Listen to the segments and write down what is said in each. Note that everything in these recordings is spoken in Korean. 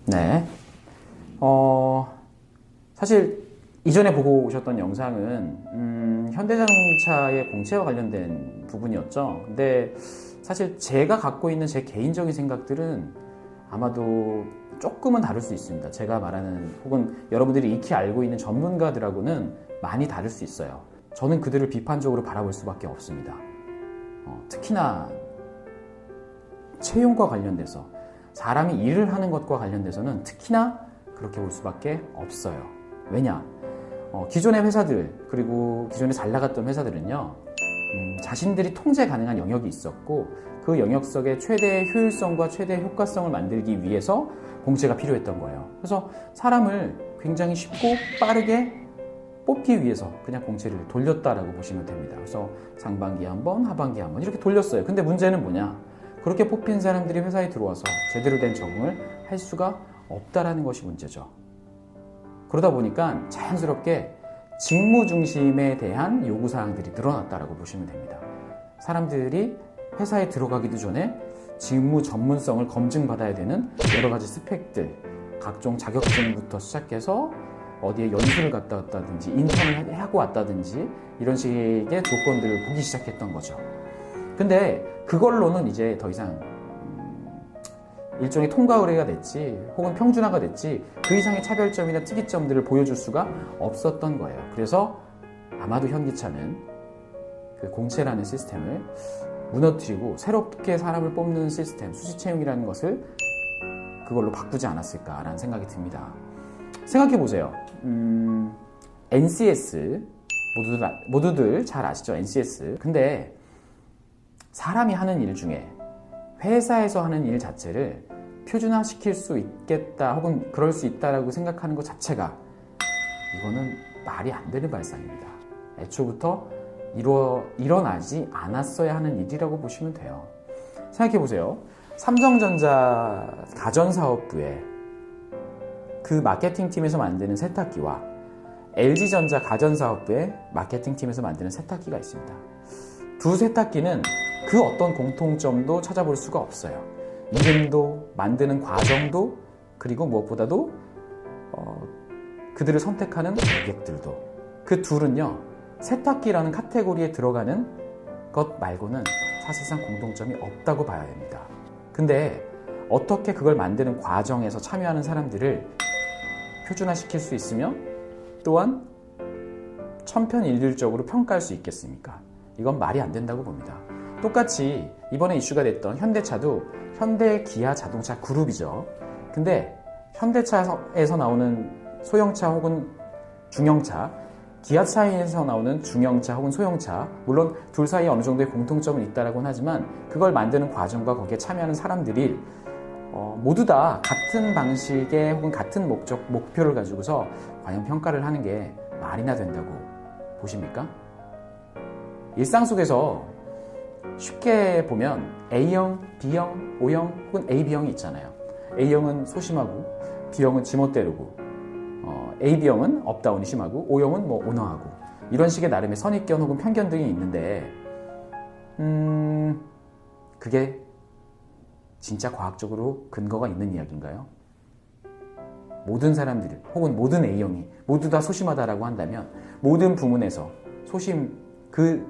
네. 사실 이전에 보고 오셨던 영상은 현대자동차의 공채와 관련된 부분이었죠. 근데 사실 제가 갖고 있는 제 개인적인 생각들은 아마도 조금은 다를 수 있습니다. 제가 말하는 혹은 여러분들이 익히 알고 있는 전문가들하고는 많이 다를 수 있어요. 저는 그들을 비판적으로 바라볼 수밖에 없습니다. 특히나 채용과 관련돼서 사람이 일을 하는 것과 관련돼서는 특히나 그렇게 볼 수밖에 없어요. 왜냐? 기존의 회사들 그리고 기존에 잘 나갔던 회사들은요, 자신들이 통제 가능한 영역이 있었고 그 영역 속에 최대의 효율성과 최대의 효과성을 만들기 위해서 공채가 필요했던 거예요. 그래서 사람을 굉장히 쉽고 빠르게 뽑기 위해서 그냥 공채를 돌렸다라고 보시면 됩니다. 그래서 상반기 한 번, 하반기 한 번 이렇게 돌렸어요. 근데 문제는 뭐냐? 그렇게 뽑힌 사람들이 회사에 들어와서 제대로 된 적응을 할 수가 없다라는 것이 문제죠. 그러다 보니까 자연스럽게 직무 중심에 대한 요구사항들이 늘어났다라고 보시면 됩니다. 사람들이 회사에 들어가기도 전에 직무 전문성을 검증받아야 되는 여러 가지 스펙들, 각종 자격증부터 시작해서 어디에 연수를 갔다 왔다든지 인턴을 하고 왔다든지 이런 식의 조건들을 보기 시작했던 거죠. 근데 그걸로는 이제 더 이상 일종의 통과 의뢰가 됐지 혹은 평준화가 됐지 그 이상의 차별점이나 특이점들을 보여줄 수가 없었던 거예요. 그래서 아마도 현기차는 그 공채라는 시스템을 무너뜨리고 새롭게 사람을 뽑는 시스템, 수시 채용이라는 것을 그걸로 바꾸지 않았을까라는 생각이 듭니다. 생각해 보세요. NCS 모두들 잘 아시죠? NCS. 근데 사람이 하는 일 중에 회사에서 하는 일 자체를 표준화시킬 수 있겠다 혹은 그럴 수 있다라고 생각하는 것 자체가 이거는 말이 안 되는 발상입니다. 애초부터 일어나지 않았어야 하는 일이라고 보시면 돼요. 생각해 보세요. 삼성전자 가전사업부에 그 마케팅팀에서 만드는 세탁기와 LG전자 가전사업부의 마케팅팀에서 만드는 세탁기가 있습니다. 두 세탁기는 그 어떤 공통점도 찾아볼 수가 없어요. 이름도, 만드는 과정도, 그리고 무엇보다도 그들을 선택하는 고객들도. 그 둘은요, 세탁기라는 카테고리에 들어가는 것 말고는 사실상 공통점이 없다고 봐야 됩니다. 근데 어떻게 그걸 만드는 과정에서 참여하는 사람들을 표준화시킬 수 있으며 또한 천편일률적으로 평가할 수 있겠습니까? 이건 말이 안 된다고 봅니다. 똑같이 이번에 이슈가 됐던 현대차도 현대 기아 자동차 그룹이죠. 근데 현대차에서 나오는 소형차 혹은 중형차, 기아차에서 나오는 중형차 혹은 소형차, 물론 둘 사이에 어느 정도의 공통점은 있다라고는 하지만 그걸 만드는 과정과 거기에 참여하는 사람들이 모두 다 같은 방식의 혹은 같은 목표를 가지고서 과연 평가를 하는 게 말이나 된다고 보십니까? 일상 속에서 쉽게 보면 A형, B형, O형 혹은 AB형이 있잖아요. A형은 소심하고 B형은 지멋대로고 AB형은 업다운이 심하고 O형은 뭐 온화하고 이런 식의 나름의 선입견 혹은 편견 등이 있는데 그게 진짜 과학적으로 근거가 있는 이야기인가요? 모든 사람들이 혹은 모든 A형이 모두 다 소심하다라고 한다면 모든 부문에서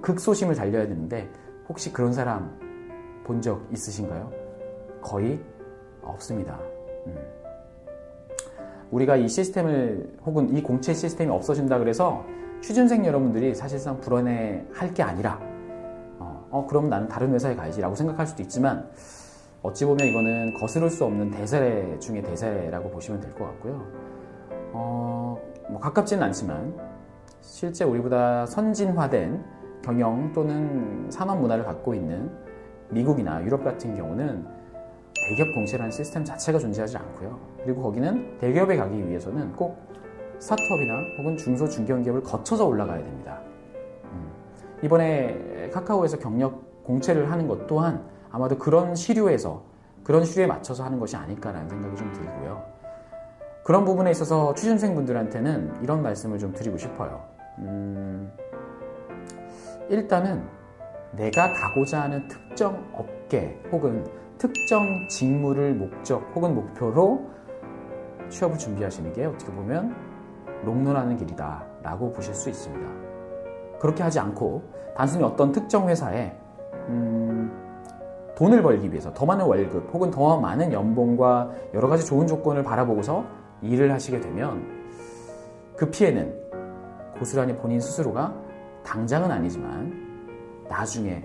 극소심을 달려야 되는데 혹시 그런 사람 본 적 있으신가요? 거의 없습니다. 우리가 이 시스템을 혹은 이 공채 시스템이 없어진다 그래서 취준생 여러분들이 사실상 불안해할 게 아니라 그럼 나는 다른 회사에 가야지라고 생각할 수도 있지만 어찌 보면 이거는 거스를 수 없는 대세례 중에 대세라고 보시면 될 것 같고요. 뭐 가깝지는 않지만 실제 우리보다 선진화된 경영 또는 산업 문화를 갖고 있는 미국이나 유럽 같은 경우는 대기업 공채라는 시스템 자체가 존재하지 않고요. 그리고 거기는 대기업에 가기 위해서는 꼭 스타트업이나 혹은 중소 중견기업을 거쳐서 올라가야 됩니다. 이번에 카카오에서 경력 공채를 하는 것 또한 아마도 그런 시류에 맞춰서 하는 것이 아닐까라는 생각이 좀 들고요. 그런 부분에 있어서 취준생분들한테는 이런 말씀을 좀 드리고 싶어요. 일단은 내가 가고자 하는 특정 업계 혹은 특정 직무를 목적 혹은 목표로 취업을 준비하시는 게 어떻게 보면 롱런하는 길이다 라고 보실 수 있습니다. 그렇게 하지 않고 단순히 어떤 특정 회사에 돈을 벌기 위해서 더 많은 월급 혹은 더 많은 연봉과 여러 가지 좋은 조건을 바라보고서 일을 하시게 되면 그 피해는 고스란히 본인 스스로가 당장은 아니지만 나중에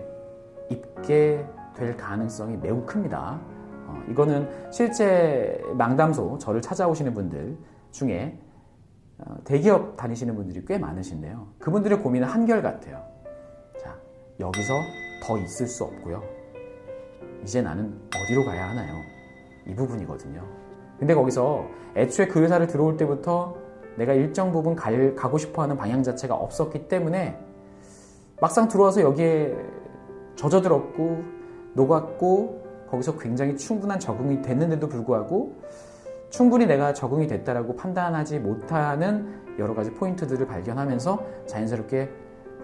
입게 될 가능성이 매우 큽니다. 이거는 실제 망담소 저를 찾아오시는 분들 중에 대기업 다니시는 분들이 꽤 많으신데요. 그분들의 고민은 한결같아요. 자, 여기서 더 있을 수 없고요. 이제 나는 어디로 가야 하나요? 이 부분이거든요. 근데 거기서 애초에 그 회사를 들어올 때부터 내가 일정 부분 가고 싶어하는 방향 자체가 없었기 때문에 막상 들어와서 여기에 젖어들었고 녹았고 거기서 굉장히 충분한 적응이 됐는데도 불구하고 충분히 내가 적응이 됐다라고 판단하지 못하는 여러 가지 포인트들을 발견하면서 자연스럽게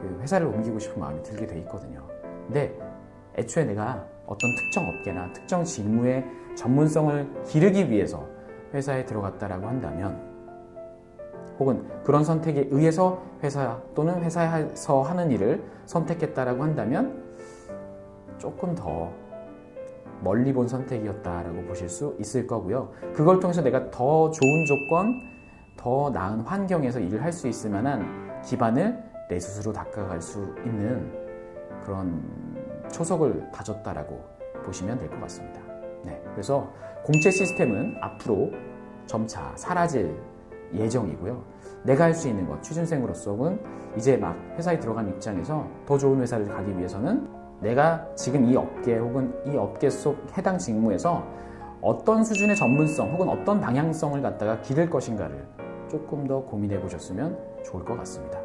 그 회사를 옮기고 싶은 마음이 들게 돼 있거든요. 근데 애초에 내가 어떤 특정 업계나 특정 직무의 전문성을 기르기 위해서 회사에 들어갔다라고 한다면 혹은 그런 선택에 의해서 회사 또는 회사에서 하는 일을 선택했다라고 한다면 조금 더 멀리 본 선택이었다라고 보실 수 있을 거고요. 그걸 통해서 내가 더 좋은 조건, 더 나은 환경에서 일을 할 수 있을 만한 기반을 내 스스로 닦아갈 수 있는 그런 초석을 다졌다라고 보시면 될 것 같습니다. 네, 그래서 공채 시스템은 앞으로 점차 사라질 예정이고요. 내가 할 수 있는 것, 취준생으로서는 이제 막 회사에 들어간 입장에서 더 좋은 회사를 가기 위해서는 내가 지금 이 업계 혹은 이 업계 속 해당 직무에서 어떤 수준의 전문성 혹은 어떤 방향성을 갖다가 기를 것인가를 조금 더 고민해 보셨으면 좋을 것 같습니다.